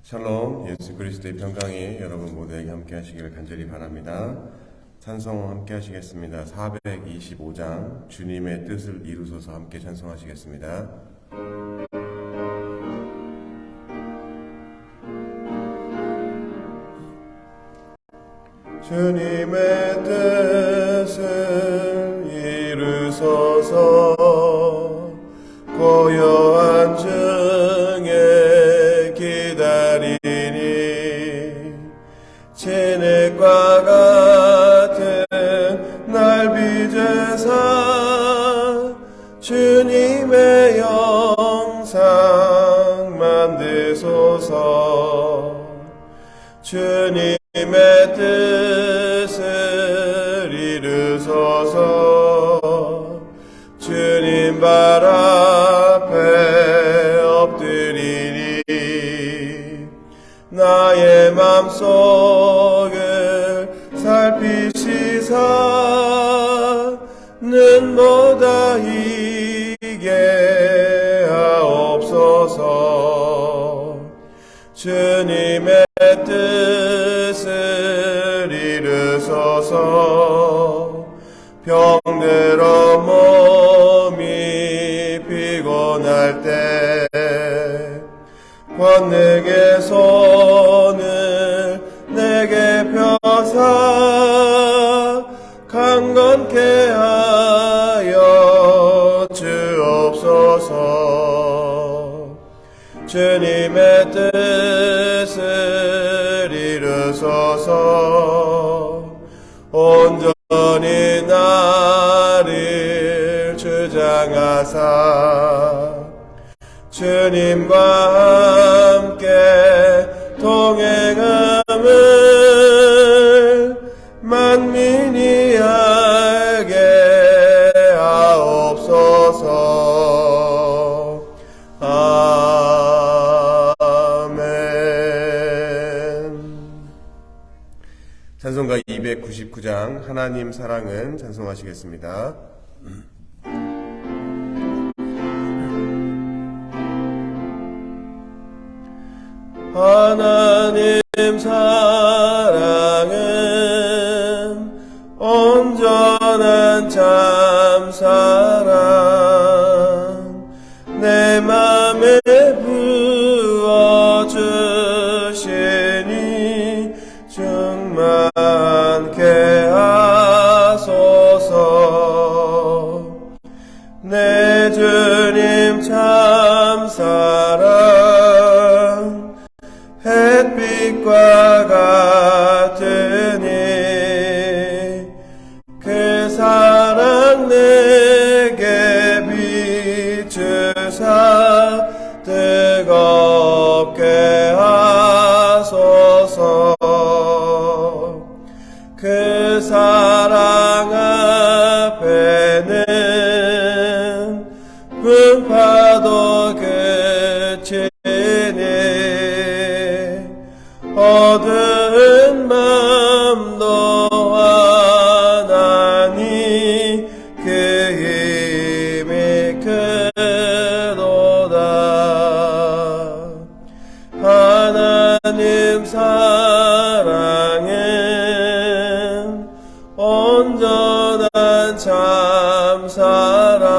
샬롬, 예수 그리스도의 평강이 여러분 모두에게 함께 하시기를 간절히 바랍니다. 찬송 함께 하시겠습니다. 425장 주님의 뜻을 이루소서 함께 찬송하시겠습니다. 주님의 뜻을 이루소서 고요한 중에 기다리니 진흙과 같은 날 빚으사 주님의 영상 만드소서. 주님의 뜻을 이루소서. 주님 발 앞에 엎드리니 나의 맘속을 살피시사 눈보다 이게 하옵소서. 주님의 뜻을 이루소서. 병들어 몸이 피곤할 때 권능의 손을 내게 펴사 강건케 하여 주옵소서. 주님의 뜻을 이루소서. 온전히 나를 주장하사 주님과 함께 동행함을 만민이 알게 하옵소서. 아멘. 찬송가 299장 하나님 사랑은 찬송하시겠습니다. 하나님 사랑은 온전한 참 사랑 내 맘에 부어주시니 충만케 하소서. 내 주님 참 사랑 햇빛과 같으니 그 사랑 내게 비추사 뜨겁게 하소서. 그 사랑 앞에는 풍파도 그치니 어두운 맘도 환하니 그 힘이 크도다. 하나님 사랑은 온전한 참 사랑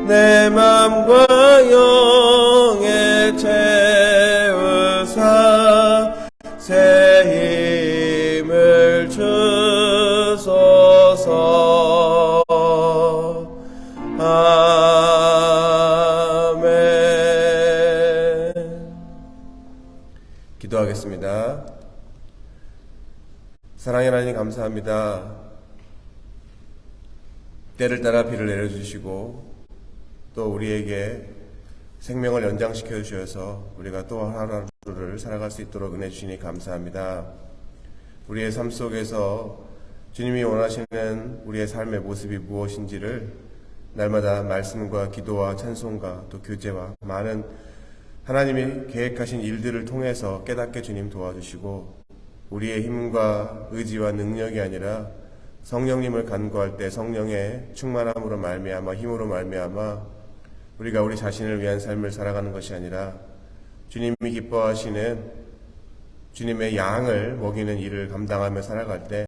내 맘과 영에 채우사 새 힘을 주소서. 아멘. 기도하겠습니다. 사랑의 하나님 감사합니다. 때를 따라 비를 내려주시고 또 우리에게 생명을 연장시켜 주셔서 우리가 또 하루를 살아갈 수 있도록 은혜 주시니 감사합니다. 우리의 삶 속에서 주님이 원하시는 우리의 삶의 모습이 무엇인지를 날마다 말씀과 기도와 찬송과 또 교제와 많은 하나님이 계획하신 일들을 통해서 깨닫게 주님 도와주시고 우리의 힘과 의지와 능력이 아니라 성령님을 간구할 때 성령의 충만함으로 말미암아 힘으로 말미암아 우리가 우리 자신을 위한 삶을 살아가는 것이 아니라 주님이 기뻐하시는 주님의 양을 먹이는 일을 감당하며 살아갈 때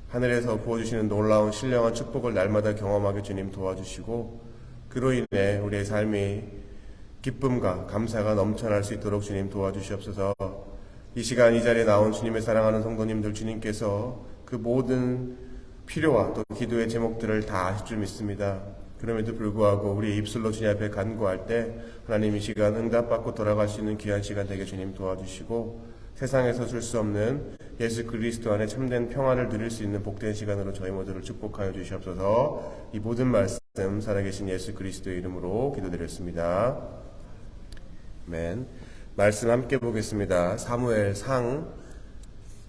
하늘에서 부어주시는 놀라운 신령한 축복을 날마다 경험하게 주님 도와주시고, 그로 인해 우리의 삶이 기쁨과 감사가 넘쳐날 수 있도록 주님 도와주시옵소서. 이 시간 이 자리에 나온 주님의 사랑하는 성도님들, 주님께서 그 모든 필요와 또 기도의 제목들을 다 아실 줄 믿습니다. 그럼에도 불구하고 우리의 입술로 주님 앞에 간구할 때 하나님 이 시간 응답받고 돌아갈 수 있는 귀한 시간 되게 주님 도와주시고, 세상에서 줄 수 없는 예수 그리스도 안에 참된 평안을 누릴 수 있는 복된 시간으로 저희 모두를 축복하여 주시옵소서. 이 모든 말씀 살아계신 예수 그리스도의 이름으로 기도드렸습니다. 아멘. 말씀 함께 보겠습니다. 사무엘상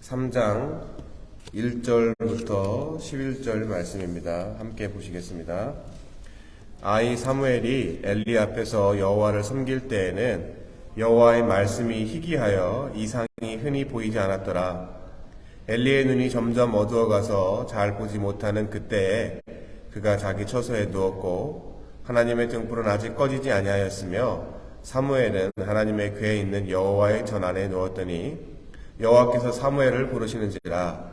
3장 1절부터 11절 말씀입니다. 함께 보시겠습니다. 아이 사무엘이 엘리 앞에서 여호와를 섬길 때에는 여호와의 말씀이 희귀하여 이상이 흔히 보이지 않았더라. 엘리의 눈이 점점 어두워가서 잘 보지 못하는 그때에 그가 자기 처소에 누웠고 하나님의 등불은 아직 꺼지지 아니하였으며 사무엘은 하나님의 궤에 있는 여호와의 전 안에 누웠더니 여호와께서 사무엘을 부르시는지라.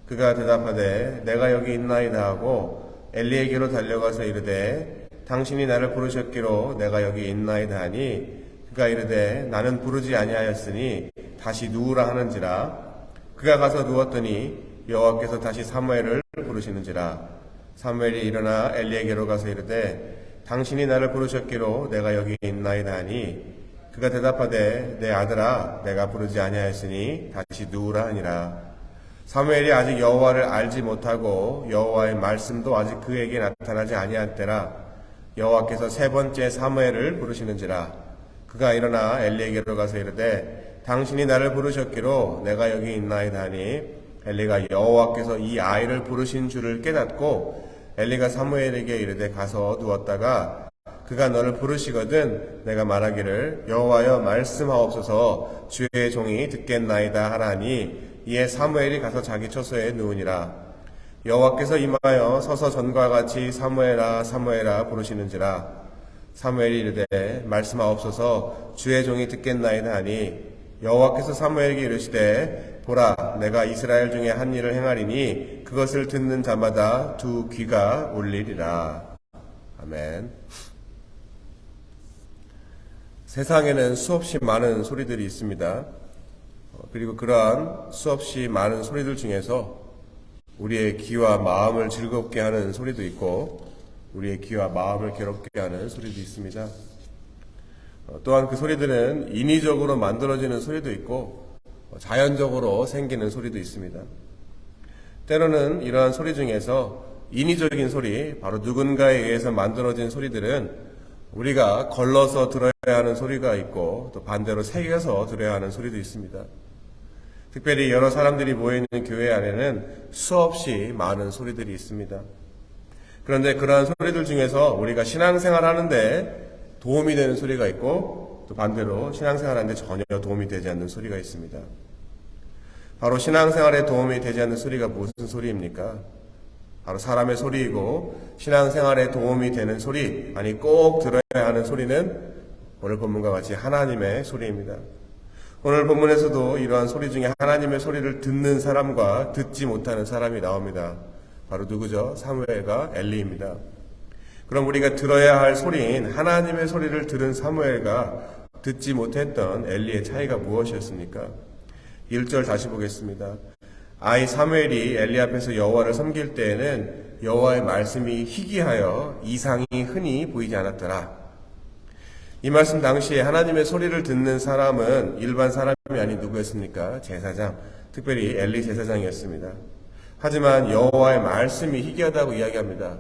그가 대답하되 내가 여기 있나이다 하고 엘리에게로 달려가서 이르되 당신이 나를 부르셨기로 내가 여기 있나이다 하니 그가 이르되 나는 부르지 아니하였으니 다시 누우라 하는지라. 그가 가서 누웠더니 여호와께서 다시 사무엘을 부르시는지라. 사무엘이 일어나 엘리에게로 가서 이르되 당신이 나를 부르셨기로 내가 여기 있나이다 하니 그가 대답하되 내 아들아 내가 부르지 아니하였으니 다시 누우라 하니라. 사무엘이 아직 여호와를 알지 못하고 여호와의 말씀도 아직 그에게 나타나지 아니한 때라 여호와께서 세 번째 사무엘을 부르시는지라. 그가 일어나 엘리에게로 가서 이르되 당신이 나를 부르셨기로 내가 여기 있나이다 하니 엘리가 여호와께서 이 아이를 부르신 줄을 깨닫고 엘리가 사무엘에게 이르되 가서 누웠다가 그가 너를 부르시거든 내가 말하기를 여호와여 말씀하옵소서 주의 종이 듣겠나이다 하라니 이에 사무엘이 가서 자기 처소에 누우니라. 여호와께서 임하여 서서 전과 같이 사무엘아 사무엘아 부르시는지라. 사무엘이 이르되 말씀하옵소서 주의 종이 듣겠나이다 하니 여호와께서 사무엘에게 이르시되 보라 내가 이스라엘 중에 한 일을 행하리니 그것을 듣는 자마다 두 귀가 울리리라. 아멘. 세상에는 수없이 많은 소리들이 있습니다. 그리고 그러한 수없이 많은 소리들 중에서 우리의 귀와 마음을 즐겁게 하는 소리도 있고 우리의 귀와 마음을 괴롭게 하는 소리도 있습니다. 또한 그 소리들은 인위적으로 만들어지는 소리도 있고 자연적으로 생기는 소리도 있습니다. 때로는 이러한 소리 중에서 인위적인 소리, 바로 누군가에 의해서 만들어진 소리들은 우리가 걸러서 들어야 하는 소리가 있고 또 반대로 새겨서 들어야 하는 소리도 있습니다. 특별히 여러 사람들이 모여있는 교회 안에는 수없이 많은 소리들이 있습니다. 그런데 그러한 소리들 중에서 우리가 신앙생활 하는데 도움이 되는 소리가 있고 또 반대로 신앙생활 하는데 전혀 도움이 되지 않는 소리가 있습니다. 바로 신앙생활에 도움이 되지 않는 소리가 무슨 소리입니까? 바로 사람의 소리이고 신앙생활에 도움이 되는 소리, 아니 꼭 들어야 하는 소리는 오늘 본문과 같이 하나님의 소리입니다. 오늘 본문에서도 이러한 소리 중에 하나님의 소리를 듣는 사람과 듣지 못하는 사람이 나옵니다. 바로 누구죠? 사무엘과 엘리입니다. 그럼 우리가 들어야 할 소리인 하나님의 소리를 들은 사무엘과 듣지 못했던 엘리의 차이가 무엇이었습니까? 1절 다시 보겠습니다. 아이 사무엘이 엘리 앞에서 여호와를 섬길 때에는 여호와의 말씀이 희귀하여 이상이 흔히 보이지 않았더라. 이 말씀 당시에 하나님의 소리를 듣는 사람은 일반 사람이 아닌 누구였습니까? 제사장, 특별히 엘리 제사장이었습니다. 하지만 여호와의 말씀이 희귀하다고 이야기합니다.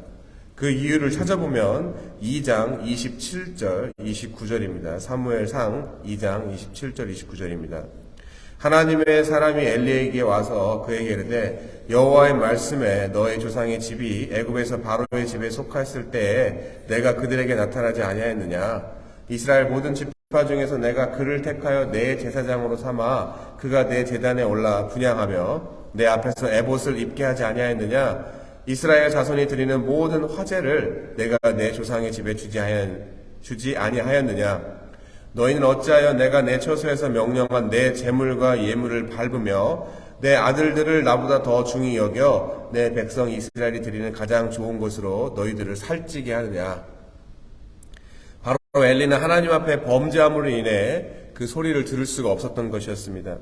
그 이유를 찾아보면 2장 27절 29절입니다. 사무엘상 2장 27절 29절입니다. 하나님의 사람이 엘리에게 와서 그에게 이르되 여호와의 말씀에 너의 조상의 집이 애굽에서 바로의 집에 속했을 때에 내가 그들에게 나타나지 아니하였느냐. 이스라엘 모든 지파 중에서 내가 그를 택하여 내 제사장으로 삼아 그가 내 제단에 올라 분향하며 내 앞에서 에봇을 입게 하지 아니하였느냐. 이스라엘 자손이 드리는 모든 화제를 내가 내 조상의 집에 주지 아니하였느냐. 너희는 어찌하여 내가 내 처소에서 명령한 내 재물과 예물을 밟으며 내 아들들을 나보다 더 중히 여겨 내 백성 이스라엘이 드리는 가장 좋은 것으로 너희들을 살찌게 하느냐. 바로 엘리는 하나님 앞에 범죄함으로 인해 그 소리를 들을 수가 없었던 것이었습니다.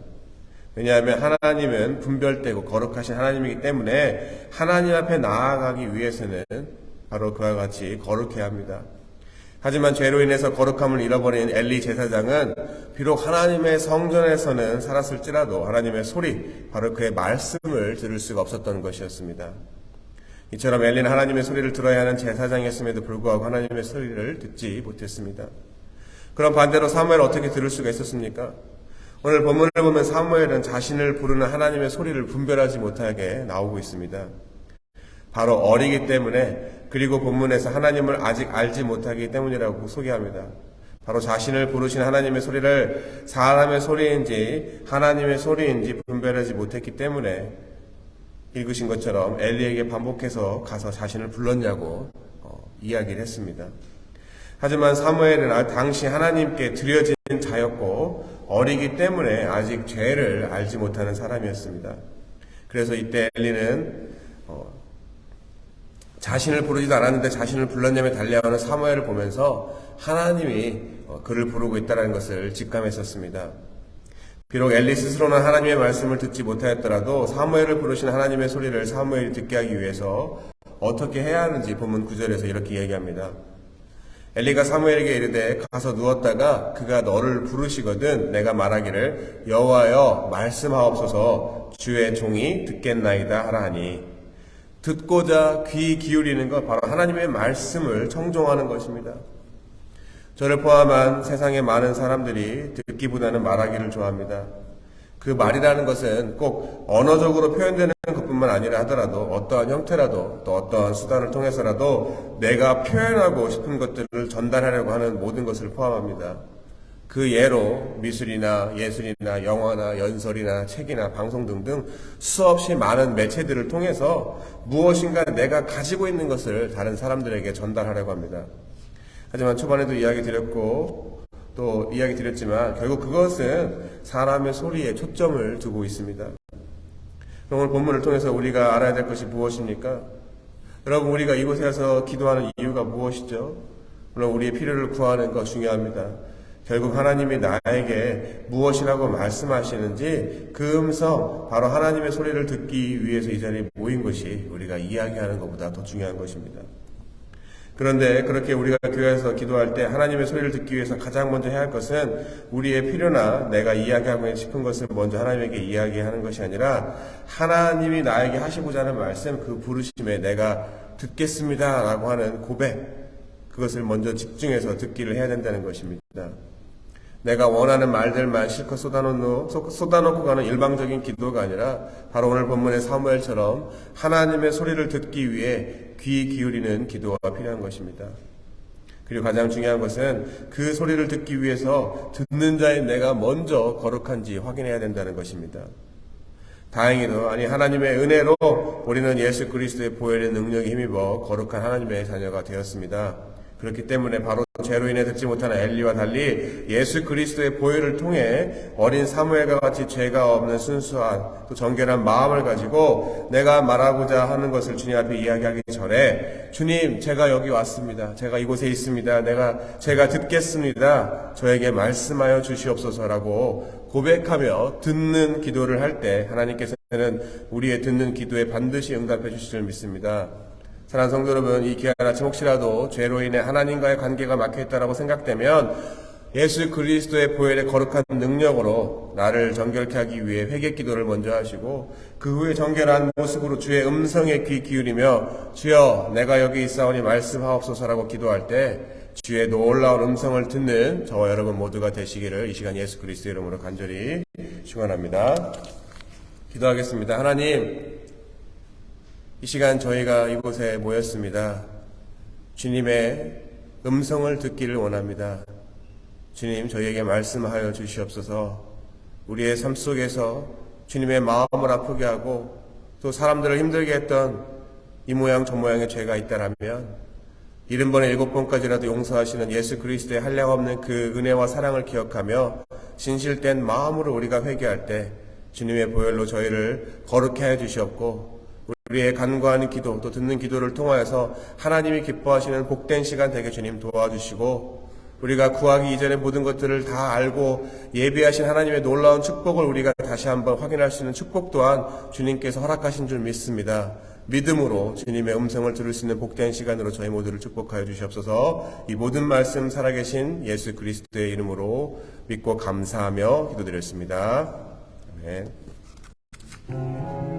왜냐하면 하나님은 분별되고 거룩하신 하나님이기 때문에 하나님 앞에 나아가기 위해서는 바로 그와 같이 거룩해야 합니다. 하지만 죄로 인해서 거룩함을 잃어버린 엘리 제사장은 비록 하나님의 성전에서는 살았을지라도 하나님의 소리, 바로 그의 말씀을 들을 수가 없었던 것이었습니다. 이처럼 엘리는 하나님의 소리를 들어야 하는 제사장이었음에도 불구하고 하나님의 소리를 듣지 못했습니다. 그럼 반대로 사무엘은 어떻게 들을 수가 있었습니까? 오늘 본문을 보면 사무엘은 자신을 부르는 하나님의 소리를 분별하지 못하게 나오고 있습니다. 바로 어리기 때문에, 그리고 본문에서 하나님을 아직 알지 못하기 때문이라고 소개합니다. 바로 자신을 부르신 하나님의 소리를 사람의 소리인지 하나님의 소리인지 분별하지 못했기 때문에 읽으신 것처럼 엘리에게 반복해서 가서 자신을 불렀냐고 이야기를 했습니다. 하지만 사무엘은 당시 하나님께 드려진 자였고 어리기 때문에 아직 죄를 알지 못하는 사람이었습니다. 그래서 이때 엘리는 자신을 부르지도 않았는데 자신을 불렀냐며 달려오는 사무엘을 보면서 하나님이 그를 부르고 있다는 것을 직감했었습니다. 비록 엘리 스스로는 하나님의 말씀을 듣지 못하였더라도 사무엘을 부르신 하나님의 소리를 사무엘이 듣게 하기 위해서 어떻게 해야 하는지 본문 9절에서 이렇게 얘기합니다. 엘리가 사무엘에게 이르되 가서 누웠다가 그가 너를 부르시거든 내가 말하기를 여호와여 말씀하옵소서 주의 종이 듣겠나이다 하라 하니. 듣고자 귀 기울이는 것, 바로 하나님의 말씀을 청종하는 것입니다. 저를 포함한 세상의 많은 사람들이 듣기보다는 말하기를 좋아합니다. 그 말이라는 것은 꼭 언어적으로 표현되는 것뿐만 아니라 하더라도 어떠한 형태라도 또 어떠한 수단을 통해서라도 내가 표현하고 싶은 것들을 전달하려고 하는 모든 것을 포함합니다. 그 예로 미술이나 예술이나 영화나 연설이나 책이나 방송 등등 수없이 많은 매체들을 통해서 무엇인가 내가 가지고 있는 것을 다른 사람들에게 전달하려고 합니다. 하지만 초반에도 이야기 드렸고 또 이야기 드렸지만 결국 그것은 사람의 소리에 초점을 두고 있습니다. 오늘 본문을 통해서 우리가 알아야 될 것이 무엇입니까? 여러분, 우리가 이곳에 와서 기도하는 이유가 무엇이죠? 물론 우리의 필요를 구하는 것 중요합니다. 결국 하나님이 나에게 무엇이라고 말씀하시는지 그 음성, 바로 하나님의 소리를 듣기 위해서 이 자리에 모인 것이 우리가 이야기하는 것보다 더 중요한 것입니다. 그런데 그렇게 우리가 교회에서 기도할 때 하나님의 소리를 듣기 위해서 가장 먼저 해야 할 것은 우리의 필요나 내가 이야기하고 싶은 것을 먼저 하나님에게 이야기하는 것이 아니라 하나님이 나에게 하시고자 하는 말씀, 그 부르심에 내가 듣겠습니다 라고 하는 고백, 그것을 먼저 집중해서 듣기를 해야 된다는 것입니다. 내가 원하는 말들만 실컷 쏟아놓고 가는 일방적인 기도가 아니라 바로 오늘 본문의 사무엘처럼 하나님의 소리를 듣기 위해 귀 기울이는 기도가 필요한 것입니다. 그리고 가장 중요한 것은 그 소리를 듣기 위해서 듣는 자인 내가 먼저 거룩한지 확인해야 된다는 것입니다. 다행히도 하나님의 은혜로 우리는 예수 그리스도의 보혈의 능력에 힘입어 거룩한 하나님의 자녀가 되었습니다. 그렇기 때문에 바로 죄로 인해 듣지 못하는 엘리와 달리 예수 그리스도의 보혈을 통해 어린 사무엘과 같이 죄가 없는 순수한 또 정결한 마음을 가지고 내가 말하고자 하는 것을 주님 앞에 이야기하기 전에 주님, 제가 여기 왔습니다. 제가 이곳에 있습니다. 제가 듣겠습니다. 저에게 말씀하여 주시옵소서라고 고백하며 듣는 기도를 할 때 하나님께서는 우리의 듣는 기도에 반드시 응답해 주실 줄 믿습니다. 사랑하는 성도 여러분, 이 귀한 아침 혹시라도 죄로 인해 하나님과의 관계가 막혀있다라고 생각되면 예수 그리스도의 보혈의 거룩한 능력으로 나를 정결케 하기 위해 회개 기도를 먼저 하시고 그 후에 정결한 모습으로 주의 음성에 귀 기울이며 주여 내가 여기 있사오니 말씀하옵소서라고 기도할 때 주의 놀라운 음성을 듣는 저와 여러분 모두가 되시기를 이 시간 예수 그리스도의 이름으로 간절히 축원합니다. 기도하겠습니다. 하나님, 이 시간 저희가 이곳에 모였습니다. 주님의 음성을 듣기를 원합니다. 주님, 저희에게 말씀하여 주시옵소서. 우리의 삶 속에서 주님의 마음을 아프게 하고 또 사람들을 힘들게 했던 이 모양 저 모양의 죄가 있다라면 70번에 7번까지라도 용서하시는 예수 그리스도의 한량없는 그 은혜와 사랑을 기억하며 진실된 마음으로 우리가 회개할 때 주님의 보혈로 저희를 거룩해 해 주시옵고 우리의 간구하는 기도 또 듣는 기도를 통하여서 하나님이 기뻐하시는 복된 시간 되게 주님 도와주시고 우리가 구하기 이전에 모든 것들을 다 알고 예비하신 하나님의 놀라운 축복을 우리가 다시 한번 확인할 수 있는 축복 또한 주님께서 허락하신 줄 믿습니다. 믿음으로 주님의 음성을 들을 수 있는 복된 시간으로 저희 모두를 축복하여 주시옵소서. 이 모든 말씀 살아계신 예수 그리스도의 이름으로 믿고 감사하며 기도드렸습니다. 아멘.